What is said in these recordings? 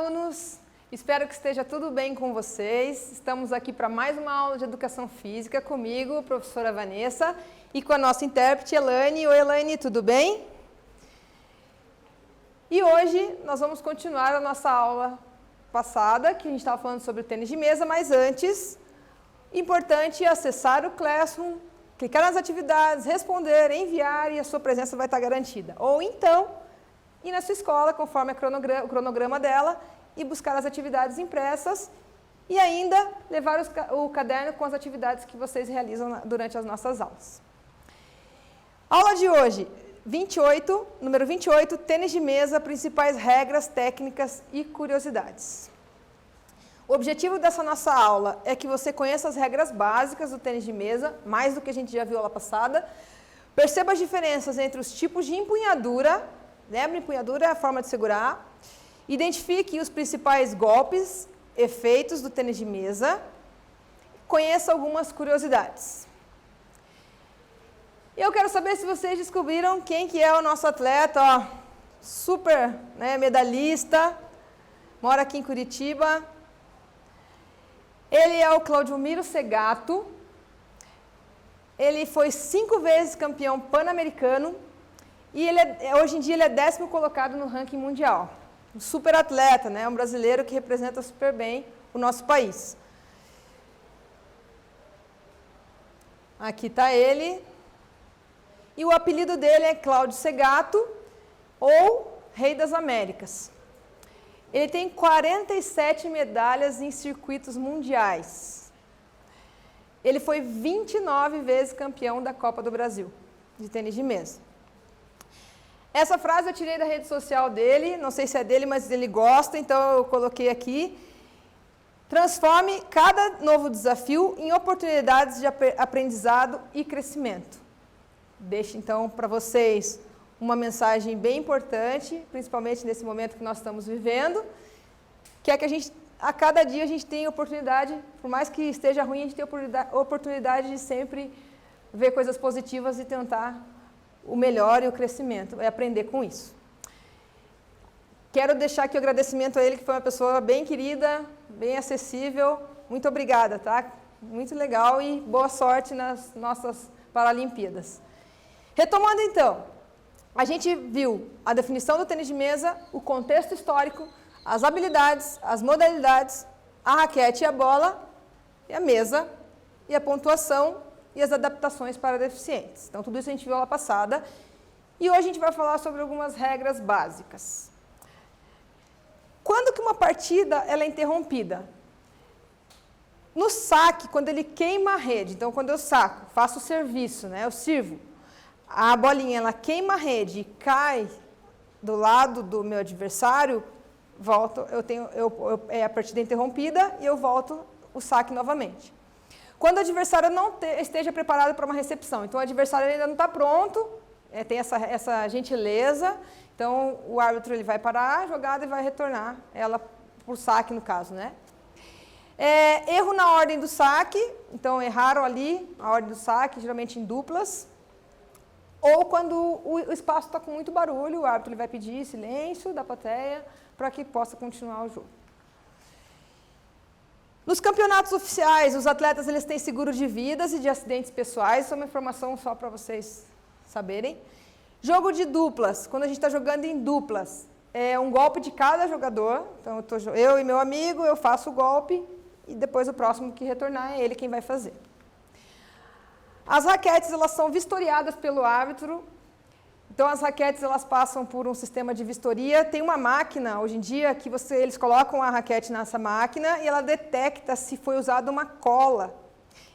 alunos! Espero que esteja tudo bem com vocês. Estamos aqui para mais uma aula de Educação Física comigo, professora Vanessa, e com a nossa intérprete, Elaine. Oi, Elaine, tudo bem? E hoje nós vamos continuar a nossa aula passada, que a gente estava falando sobre tênis de mesa, mas antes, importante acessar o Classroom, clicar nas atividades, responder, enviar e a sua presença vai estar garantida. Ou então, ir na sua escola, conforme o cronograma dela, e buscar as atividades impressas e ainda levar o caderno com as atividades que vocês realizam durante as nossas aulas. Aula de hoje, número 28, tênis de mesa, principais regras, técnicas e curiosidades. O objetivo dessa nossa aula é que você conheça as regras básicas do tênis de mesa, mais do que a gente já viu aula passada, perceba as diferenças entre os tipos de empunhadura, lembra, empunhadura é a forma de segurar, identifique os principais golpes, efeitos do tênis de mesa, conheça algumas curiosidades. Eu quero saber se vocês descobriram quem que é o nosso atleta, ó, super medalhista, mora aqui em Curitiba. Ele é o Claudiomiro Segato, ele foi 5 vezes campeão pan-americano e hoje em dia ele é 10º colocado no ranking mundial. Um super atleta, né? Um brasileiro que representa super bem o nosso país. Aqui está ele. E o apelido dele é Cláudio Segato, ou Rei das Américas. Ele tem 47 medalhas em circuitos mundiais. Ele foi 29 vezes campeão da Copa do Brasil, de tênis de mesa. Essa frase eu tirei da rede social dele, não sei se é dele, mas ele gosta, então eu coloquei aqui. Transforme cada novo desafio em oportunidades de aprendizado e crescimento. Deixo então para vocês uma mensagem bem importante, principalmente nesse momento que nós estamos vivendo, que é que a cada dia a gente tem oportunidade, por mais que esteja ruim, a gente tem oportunidade de sempre ver coisas positivas e tentar o melhor e o crescimento, é aprender com isso. Quero deixar aqui o agradecimento a ele, que foi uma pessoa bem querida, bem acessível. Muito obrigada, tá? Muito legal e boa sorte nas nossas Paralimpíadas. Retomando então, a gente viu a definição do tênis de mesa, o contexto histórico, as habilidades, as modalidades, a raquete e a bola, e a mesa, e a pontuação, e as adaptações para deficientes. Então, tudo isso a gente viu lá passada. E hoje a gente vai falar sobre algumas regras básicas. Quando que uma partida ela é interrompida? No saque, quando ele queima a rede, então quando eu saco, faço o serviço, né, eu sirvo, a bolinha ela queima a rede e cai do lado do meu adversário, volto, a partida é interrompida e eu volto o saque novamente. Quando o adversário não esteja preparado para uma recepção, então o adversário ainda não está pronto, tem essa gentileza, então o árbitro ele vai parar a jogada e vai retornar ela por saque, no caso, né? Erro na ordem do saque, então erraram ali a ordem do saque, geralmente em duplas, ou quando o espaço está com muito barulho, o árbitro ele vai pedir silêncio da plateia para que possa continuar o jogo. Nos campeonatos oficiais, os atletas eles têm seguro de vidas e de acidentes pessoais, isso é uma informação só para vocês saberem. Jogo de duplas, quando a gente está jogando em duplas, é um golpe de cada jogador, então eu e meu amigo, eu faço o golpe e depois o próximo que retornar é ele quem vai fazer. As raquetes elas são vistoriadas pelo árbitro, então as raquetes elas passam por um sistema de vistoria, tem uma máquina hoje em dia que eles colocam a raquete nessa máquina e ela detecta se foi usada uma cola.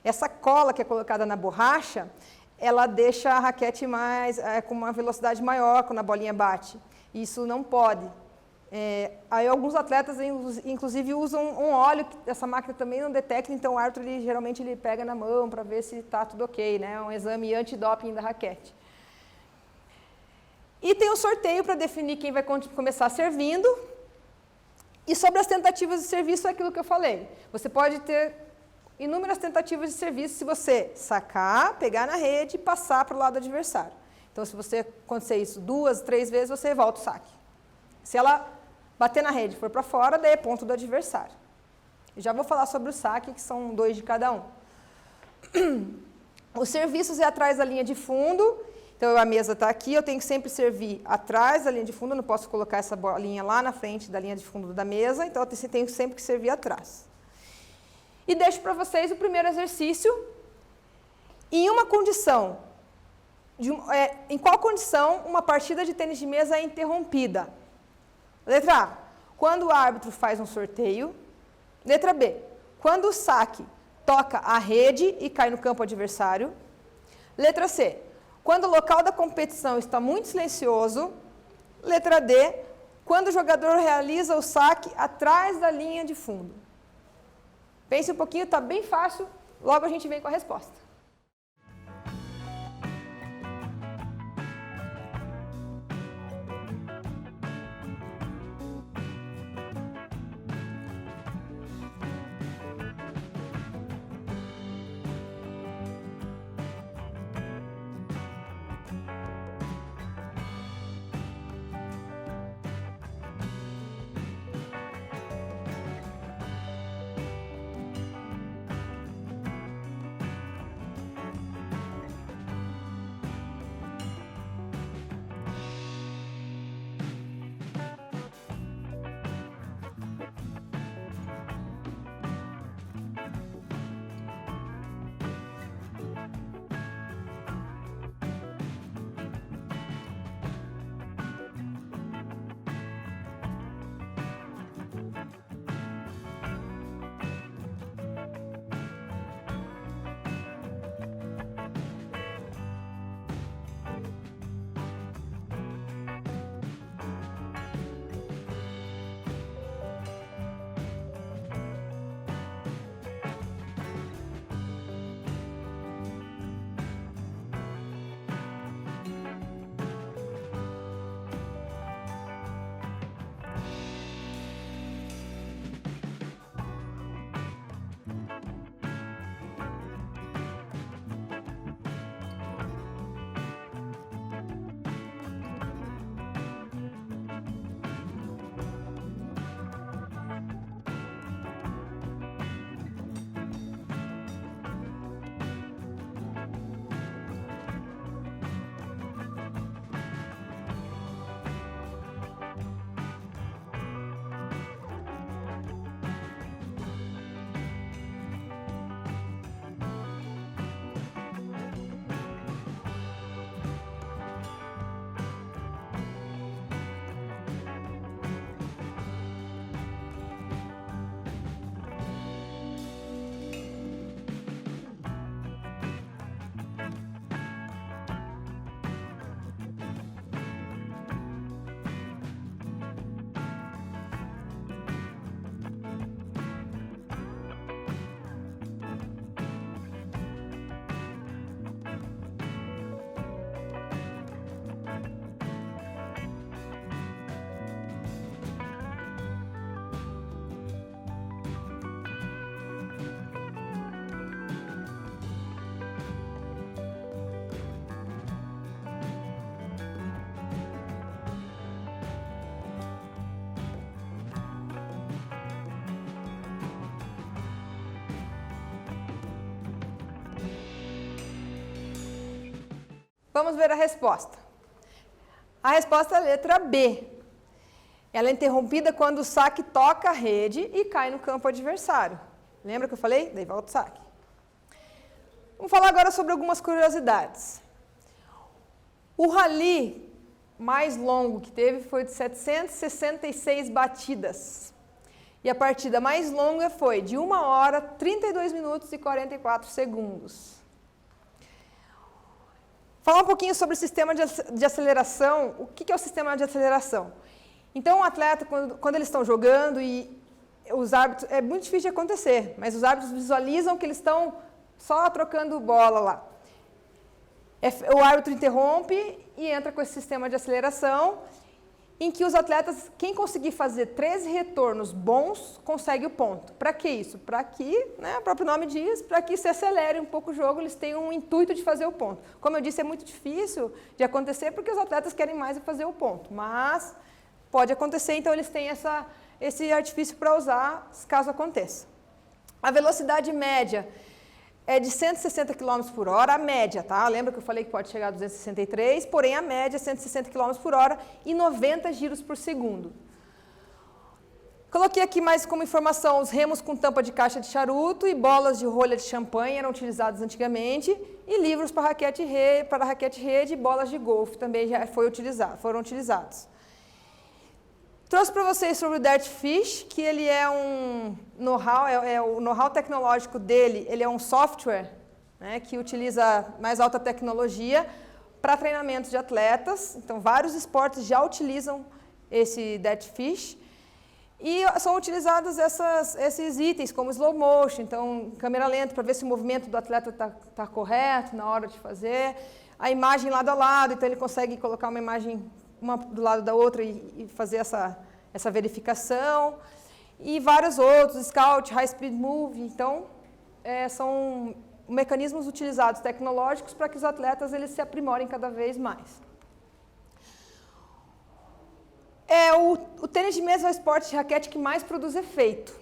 Essa cola que é colocada na borracha, ela deixa a raquete com uma velocidade maior quando a bolinha bate. Isso não pode. Aí alguns atletas inclusive usam um óleo que essa máquina também não detecta, então o árbitro geralmente ele pega na mão para ver se está tudo ok, né? Um exame antidoping da raquete. E tem um sorteio para definir quem vai começar servindo. E sobre as tentativas de serviço é aquilo que eu falei. Você pode ter inúmeras tentativas de serviço se você sacar, pegar na rede e passar para o lado adversário. Então, se você acontecer isso 2, 3 vezes, você volta o saque. Se ela bater na rede, for para fora, daí é ponto do adversário. Eu já vou falar sobre o saque, que são 2 de cada um. Os serviços é atrás da linha de fundo, então a mesa está aqui, eu tenho que sempre servir atrás da linha de fundo, eu não posso colocar essa bolinha lá na frente da linha de fundo da mesa, então eu tenho sempre que servir atrás. E deixo para vocês o primeiro exercício, em uma condição, em qual condição uma partida de tênis de mesa é interrompida? Letra A, quando o árbitro faz um sorteio. Letra B, quando o saque toca a rede e cai no campo adversário. Letra C, quando o local da competição está muito silencioso. Letra D, quando o jogador realiza o saque atrás da linha de fundo. Pense um pouquinho, está bem fácil, logo a gente vem com a resposta. Vamos ver a resposta. A resposta é a letra B. Ela é interrompida quando o saque toca a rede e cai no campo adversário. Lembra que eu falei? Daí volta o saque. Vamos falar agora sobre algumas curiosidades. O rally mais longo que teve foi de 766 batidas. E a partida mais longa foi de 1 hora, 32 minutos e 44 segundos. Falar um pouquinho sobre o sistema de aceleração. O que é o sistema de aceleração? Então, o atleta, quando eles estão jogando e os árbitros... É muito difícil de acontecer, mas os árbitros visualizam que eles estão só trocando bola lá. O árbitro interrompe e entra com esse sistema de aceleração, em que os atletas, quem conseguir fazer 13 retornos bons, consegue o ponto. Para que isso? Para que, né, o próprio nome diz, para que se acelere um pouco o jogo, eles têm um intuito de fazer o ponto. Como eu disse, é muito difícil de acontecer, porque os atletas querem mais fazer o ponto, mas pode acontecer, então eles têm esse artifício para usar caso aconteça. A velocidade média é de 160 km por hora, a média, tá? Lembra que eu falei que pode chegar a 263, porém a média é 160 km por hora e 90 giros por segundo. Coloquei aqui mais como informação os remos com tampa de caixa de charuto e bolas de rolha de champanhe eram utilizados antigamente e livros para raquete e rede e bolas de golfe também já foram utilizados. Trouxe para vocês sobre o Dirtfish, que ele é um know-how, o know-how tecnológico dele, ele é um software, né, que utiliza mais alta tecnologia para treinamento de atletas. Então, vários esportes já utilizam esse Dirtfish. E são utilizados esses itens, como slow motion, então câmera lenta para ver se o movimento do atleta está correto na hora de fazer, a imagem lado a lado, então ele consegue colocar uma imagem uma do lado da outra e fazer essa verificação, e vários outros, Scout, High Speed Move, então são mecanismos utilizados tecnológicos para que os atletas eles se aprimorem cada vez mais. O tênis de mesa é o esporte de raquete que mais produz efeito.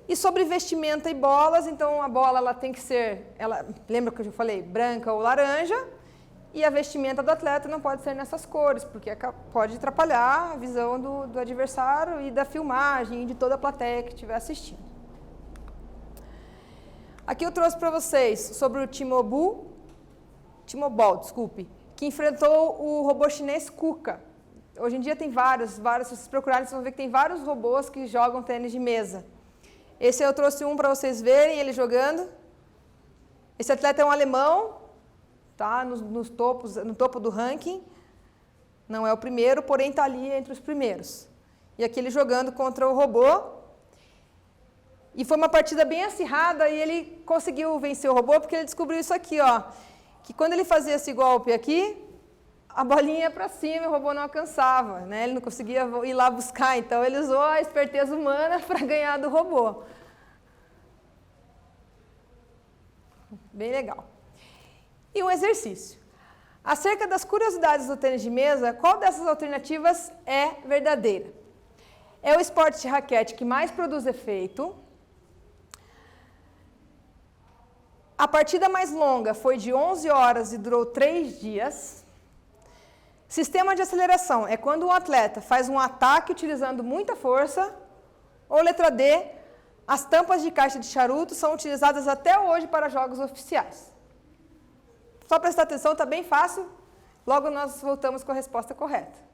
E sobre vestimenta e bolas, então a bola ela tem que ser, lembra que eu já falei, branca ou laranja, e a vestimenta do atleta não pode ser nessas cores, porque pode atrapalhar a visão do adversário e da filmagem e de toda a plateia que estiver assistindo. Aqui eu trouxe para vocês sobre o Timobol, que enfrentou o robô chinês Kuka. Hoje em dia tem vários, se vocês procurarem, vocês vão ver que tem vários robôs que jogam tênis de mesa. Esse eu trouxe um para vocês verem, ele jogando. Esse atleta é um alemão, tá? no topo do ranking. Não é o primeiro, porém está ali entre os primeiros. E aqui ele jogando contra o robô. E foi uma partida bem acirrada e ele conseguiu vencer o robô porque ele descobriu isso aqui, ó. Que quando ele fazia esse golpe aqui, a bolinha ia para cima e o robô não alcançava, né? Ele não conseguia ir lá buscar, então ele usou a esperteza humana para ganhar do robô. Bem legal. E um exercício. Acerca das curiosidades do tênis de mesa, qual dessas alternativas é verdadeira? É o esporte de raquete que mais produz efeito. A partida mais longa foi de 11 horas e durou 3 dias. Sistema de aceleração é quando um atleta faz um ataque utilizando muita força. Ou letra D, as tampas de caixa de charuto são utilizadas até hoje para jogos oficiais. Só prestar atenção, está bem fácil. Logo nós voltamos com a resposta correta.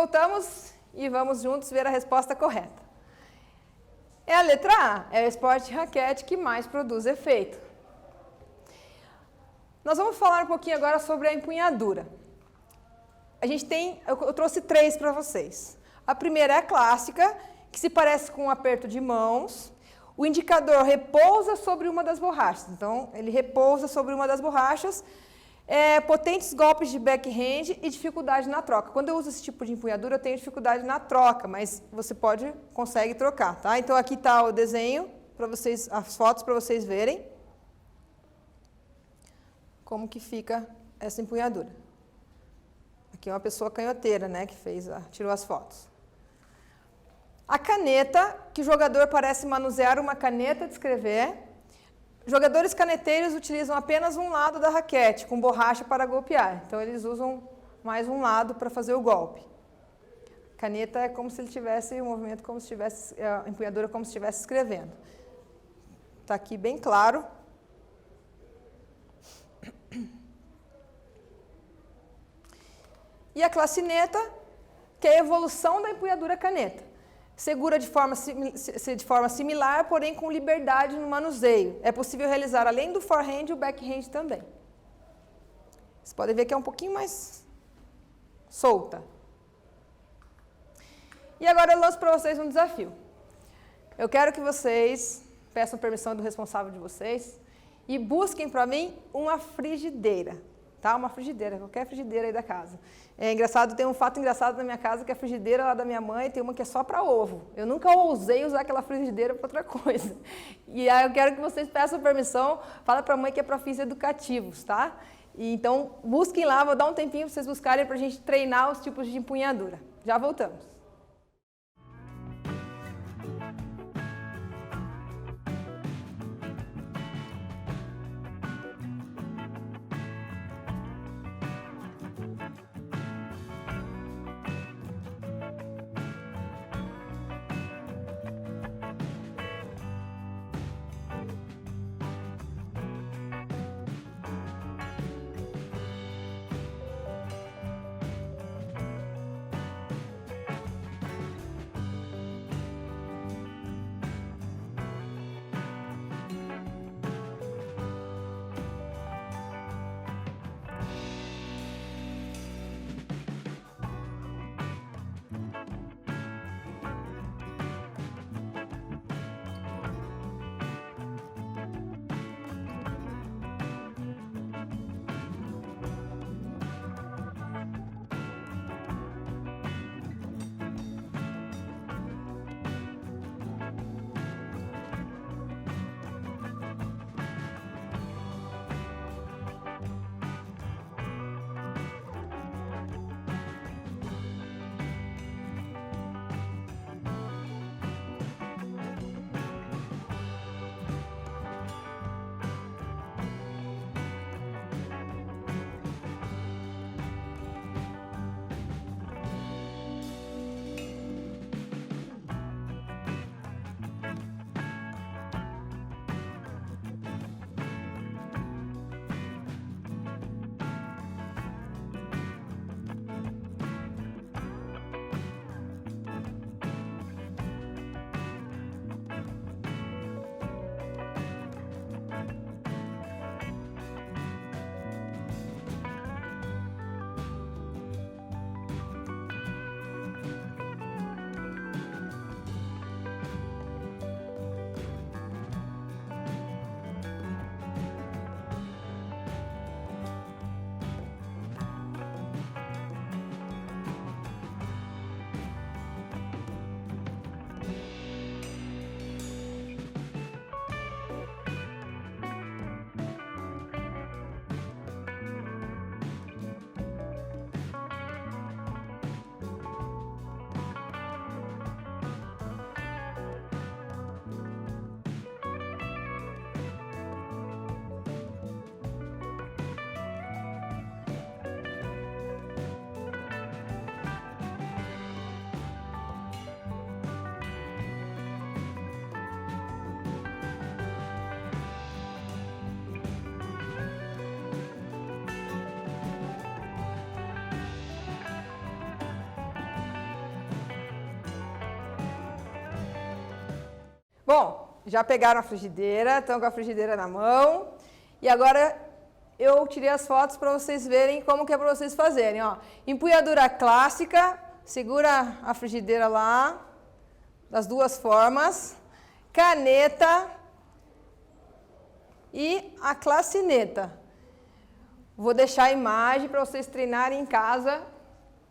Voltamos e vamos juntos ver a resposta correta. É a letra A, é o esporte de raquete que mais produz efeito. Nós vamos falar um pouquinho agora sobre a empunhadura. Eu trouxe 3 para vocês. A primeira é a clássica, que se parece com um aperto de mãos. O indicador repousa sobre uma das borrachas. Então, ele repousa sobre uma das borrachas. Potentes golpes de backhand e dificuldade na troca. Quando eu uso esse tipo de empunhadura, eu tenho dificuldade na troca, mas você consegue trocar, tá? Então, aqui está o desenho, para vocês, as fotos para vocês verem como que fica essa empunhadura. Aqui é uma pessoa canhoteira, né, que tirou as fotos. A caneta, que o jogador parece manusear uma caneta de escrever. Jogadores caneteiros utilizam apenas um lado da raquete, com borracha para golpear. Então, eles usam mais um lado para fazer o golpe. Caneta é como se ele tivesse o movimento, como se tivesse, a empunhadura como se estivesse escrevendo. Está aqui bem claro. E a clacineta, que é a evolução da empunhadura caneta. Segura de forma similar, porém com liberdade no manuseio. É possível realizar, além do forehand, o backhand também. Vocês podem ver que é um pouquinho mais solta. E agora eu lanço para vocês um desafio. Eu quero que vocês peçam permissão do responsável de vocês e busquem para mim uma frigideira. Tá? Uma frigideira, qualquer frigideira aí da casa. É engraçado, tem um fato engraçado na minha casa, que a frigideira lá da minha mãe tem uma que é só para ovo. Eu nunca ousei usar aquela frigideira para outra coisa. E aí eu quero que vocês peçam permissão, fala para a mãe que é para fins educativos, tá? E então, busquem lá, vou dar um tempinho para vocês buscarem para a gente treinar os tipos de empunhadura. Já voltamos. Bom, já pegaram a frigideira, estão com a frigideira na mão. E agora eu tirei as fotos para vocês verem como que é para vocês fazerem. Ó. Empunhadura clássica, segura a frigideira lá, das duas formas. Caneta e a clacineta. Vou deixar a imagem para vocês treinarem em casa.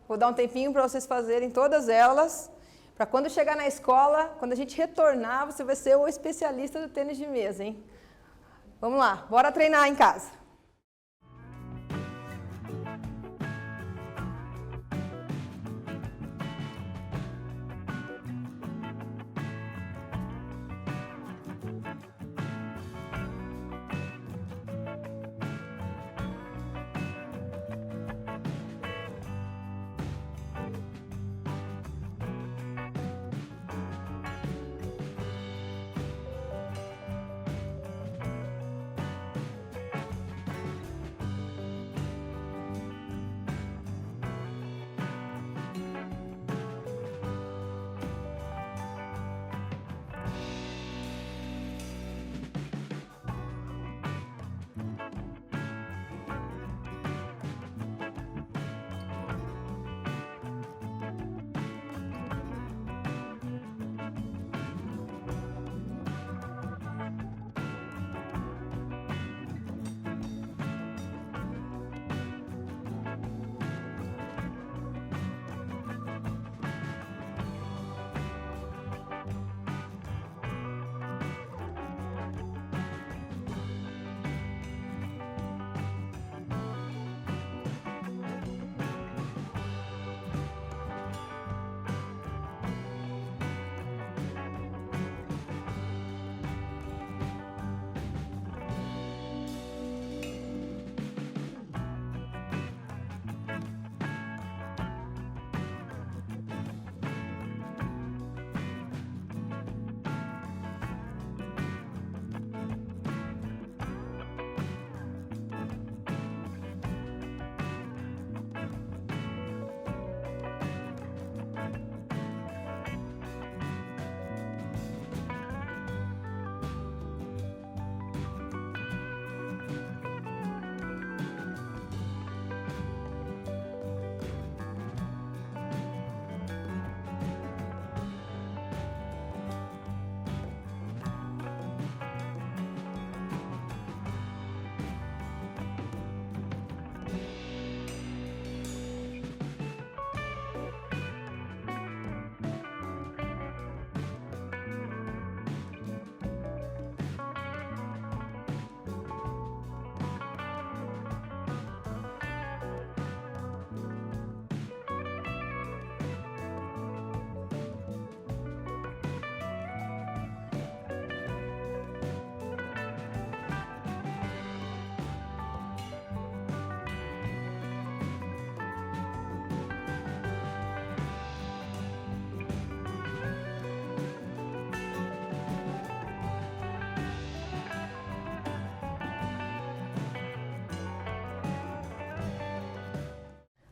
Vou dar um tempinho para vocês fazerem todas elas. Para quando chegar na escola, quando a gente retornar, você vai ser o especialista do tênis de mesa, hein? Vamos lá, bora treinar em casa.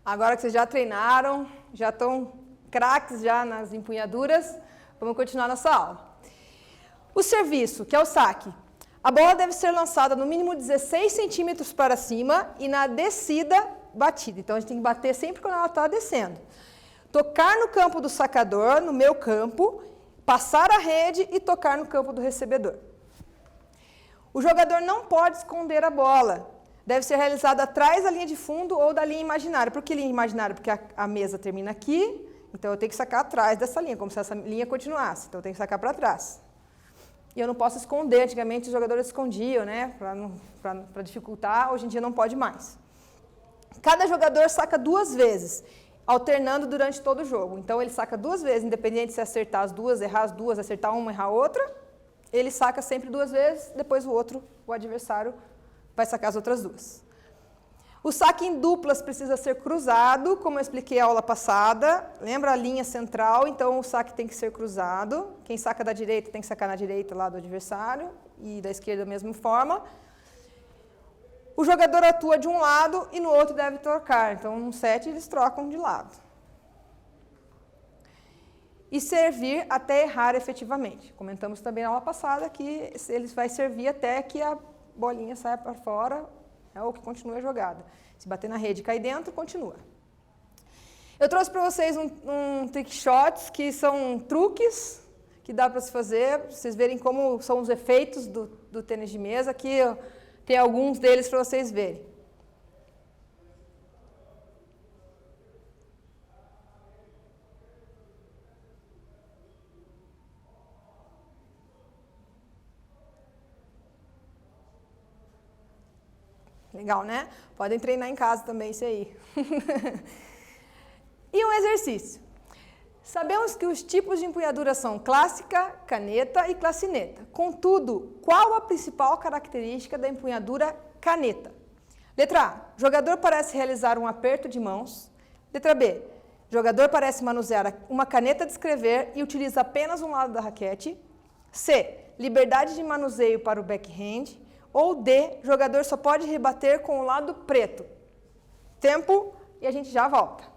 Agora que vocês já treinaram, já estão craques já nas empunhaduras, vamos continuar nossa aula. O serviço, que é o saque. A bola deve ser lançada no mínimo 16 centímetros para cima e na descida batida. Então a gente tem que bater sempre quando ela está descendo. Tocar no campo do sacador, no meu campo, passar a rede e tocar no campo do recebedor. O jogador não pode esconder a bola. Deve ser realizado atrás da linha de fundo ou da linha imaginária. Por que linha imaginária? Porque a mesa termina aqui, então eu tenho que sacar atrás dessa linha, como se essa linha continuasse. Então eu tenho que sacar para trás. E eu não posso esconder. Antigamente os jogadores escondiam, né, para dificultar. Hoje em dia não pode mais. Cada jogador saca 2 vezes, alternando durante todo o jogo. Então ele saca 2 vezes, independente se acertar as duas, errar as duas, acertar uma, errar outra. Ele saca sempre 2 vezes, depois o adversário, vai sacar as outras 2. O saque em duplas precisa ser cruzado, como eu expliquei a aula passada. Lembra a linha central? Então o saque tem que ser cruzado. Quem saca da direita tem que sacar na direita lá do adversário e da esquerda da mesma forma. O jogador atua de um lado e no outro deve trocar. Então, num set, eles trocam de lado. e servir até errar efetivamente. Comentamos também na aula passada que ele vai servir até que a bolinha saia para fora, ou que continue a jogada. Se bater na rede e cair dentro, continua. Eu trouxe para vocês um trick shots, que são truques que dá para se fazer, para vocês verem como são os efeitos do tênis de mesa. Aqui tem alguns deles para vocês verem. Legal, né? Podem treinar em casa também isso aí. E um exercício. Sabemos que os tipos de empunhadura são clássica, caneta e classineta. Contudo, qual a principal característica da empunhadura caneta? Letra A. Jogador parece realizar um aperto de mãos. Letra B. Jogador parece manusear uma caneta de escrever e utiliza apenas um lado da raquete. C. Liberdade de manuseio para o backhand. Ou D, jogador só pode rebater com o lado preto. Tempo e a gente já volta.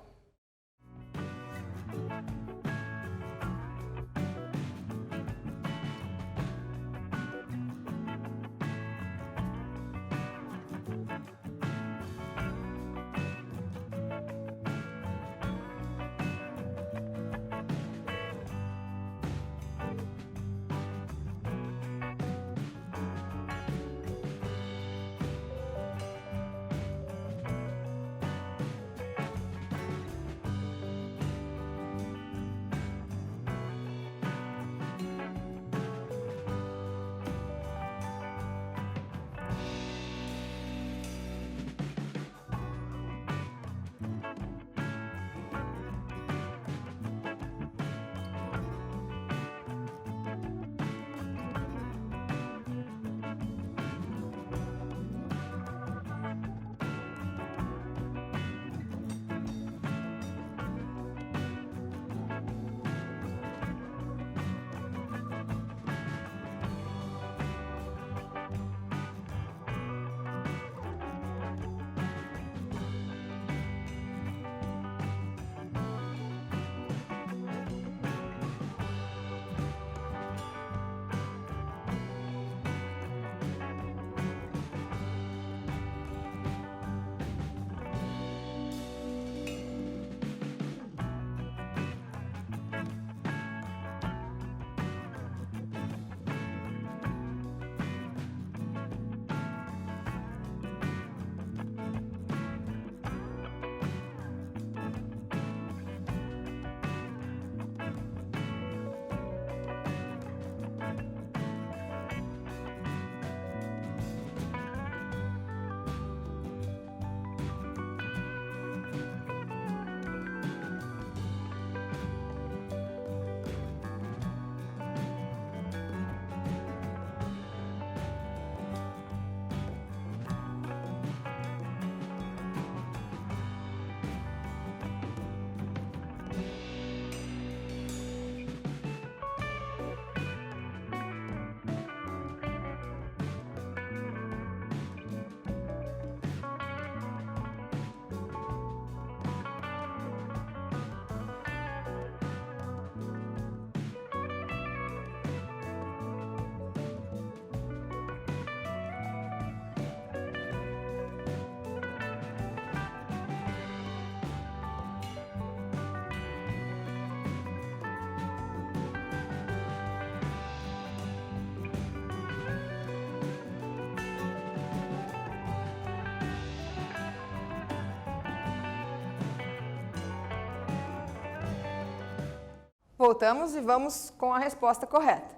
Voltamos e vamos com a resposta correta.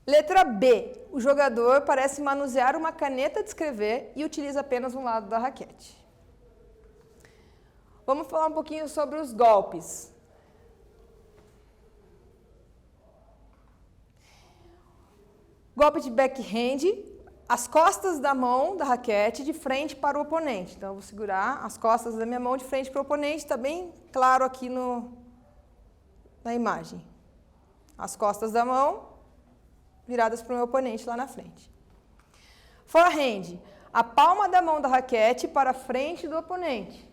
Letra B. O jogador parece manusear uma caneta de escrever e utiliza apenas um lado da raquete. Vamos falar um pouquinho sobre os golpes. Golpe de backhand, as costas da mão da raquete de frente para o oponente. Então, eu vou segurar as costas da minha mão de frente para o oponente, está bem claro aqui na imagem. As costas da mão viradas para o meu oponente lá na frente. Forehand, a palma da mão da raquete para frente do oponente.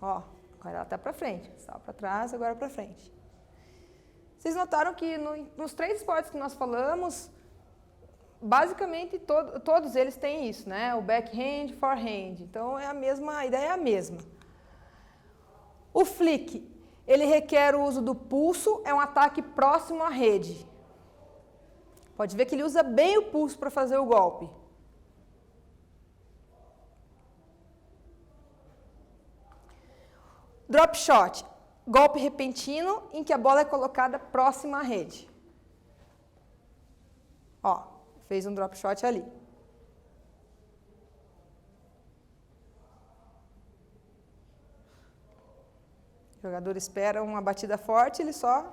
Ó, agora ela está para frente, estava para trás, agora para frente. Vocês notaram que nos 3 esportes que nós falamos, basicamente todos eles têm isso, né? O backhand, forehand. Então, a ideia é a mesma. O flick, ele requer o uso do pulso, é um ataque próximo à rede. Pode ver que ele usa bem o pulso para fazer o golpe. Drop shot, golpe repentino em que a bola é colocada próxima à rede. Ó, fez um drop shot ali. O jogador espera uma batida forte, ele só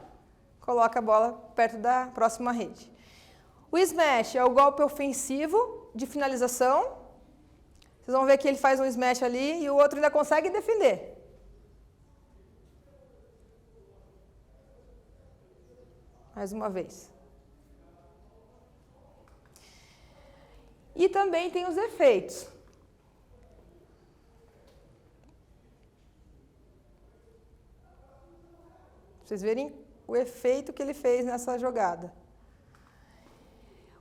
coloca a bola perto da próxima rede. O smash é o golpe ofensivo de finalização. Vocês vão ver que ele faz um smash ali e o outro ainda consegue defender. Mais uma vez. E também tem os efeitos. Pra vocês verem o efeito que ele fez nessa jogada.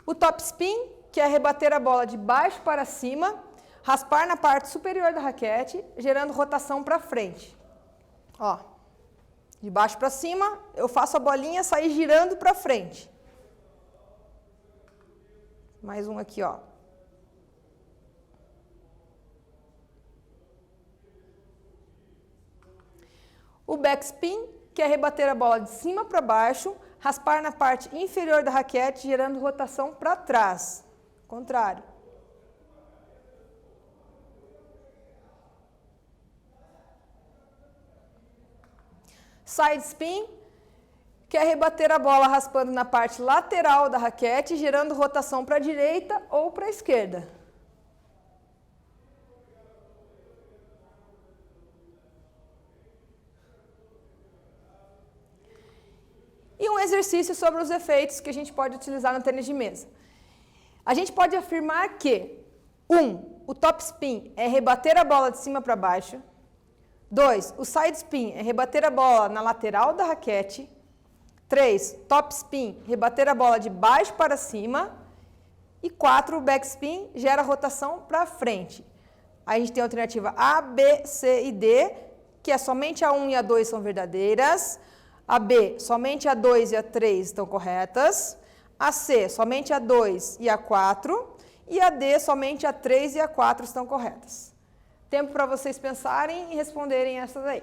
O top spin, que é rebater a bola de baixo para cima, raspar na parte superior da raquete, gerando rotação para frente. Ó, de baixo para cima, eu faço a bolinha sair girando para frente. Mais um aqui, ó. O backspin, que é rebater a bola de cima para baixo, raspar na parte inferior da raquete, gerando rotação para trás. Contrário. Side spin, que é rebater a bola raspando na parte lateral da raquete, gerando rotação para a direita ou para a esquerda. E um exercício sobre os efeitos que a gente pode utilizar no tênis de mesa. A gente pode afirmar que 1. O top spin é rebater a bola de cima para baixo. 2. O side spin é rebater a bola na lateral da raquete. 3. Top spin, rebater a bola de baixo para cima. E 4. O backspin gera rotação para frente. Aí a gente tem a alternativa A, B, C e D, que é somente a 1 e a 2 são verdadeiras. A B, somente a 2 e a 3 estão corretas. A C, somente a 2 e a 4. E a D, somente a 3 e a 4 estão corretas. Tempo para vocês pensarem e responderem essas aí.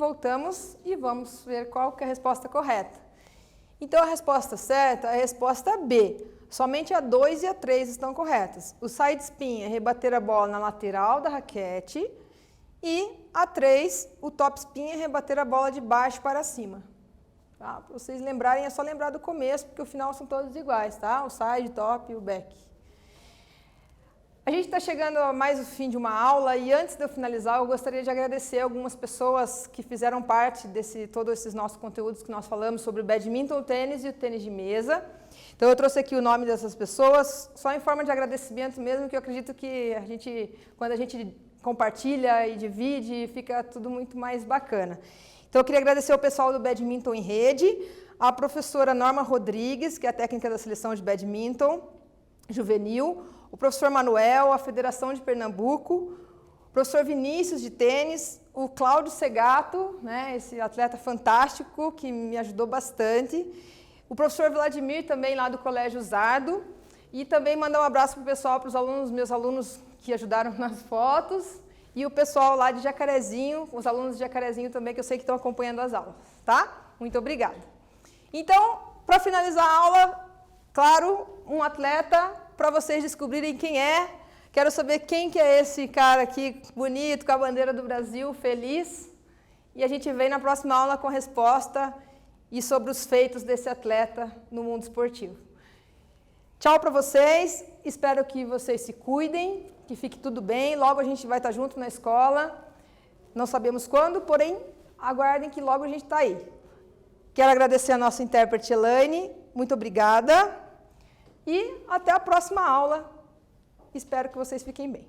voltamos e vamos ver qual que é a resposta correta. Então, a resposta certa é a resposta B. Somente a 2 e a 3 estão corretas. O side spin é rebater a bola na lateral da raquete e a 3, o top spin é rebater a bola de baixo para cima. Tá? Para vocês lembrarem, é só lembrar do começo, porque o final são todos iguais, tá? O side, top e o back. A gente está chegando a mais o fim de uma aula e antes de eu finalizar, eu gostaria de agradecer algumas pessoas que fizeram parte de todos esses nossos conteúdos que nós falamos sobre o badminton, o tênis e o tênis de mesa. Então eu trouxe aqui o nome dessas pessoas, só em forma de agradecimento mesmo, que eu acredito que quando a gente compartilha e divide, fica tudo muito mais bacana. Então eu queria agradecer ao pessoal do Badminton em Rede, a professora Norma Rodrigues, que é a técnica da seleção de badminton juvenil, o professor Manuel, a Federação de Pernambuco, o professor Vinícius de tênis, o Cláudio Segato, né, esse atleta fantástico que me ajudou bastante, o professor Vladimir também lá do Colégio Zardo, e também mandar um abraço para o pessoal, para os alunos, meus alunos que ajudaram nas fotos, e o pessoal lá de Jacarezinho, os alunos de Jacarezinho também, que eu sei que estão acompanhando as aulas, tá? Muito obrigada. Então, para finalizar a aula, claro, um atleta, para vocês descobrirem quem é. Quero saber quem que é esse cara aqui, bonito, com a bandeira do Brasil, feliz. E a gente vem na próxima aula com a resposta e sobre os feitos desse atleta no mundo esportivo. Tchau para vocês, espero que vocês se cuidem, que fique tudo bem. Logo a gente vai estar junto na escola, não sabemos quando, porém, aguardem que logo a gente está aí. Quero agradecer a nossa intérprete Elaine, muito obrigada. E até a próxima aula. Espero que vocês fiquem bem.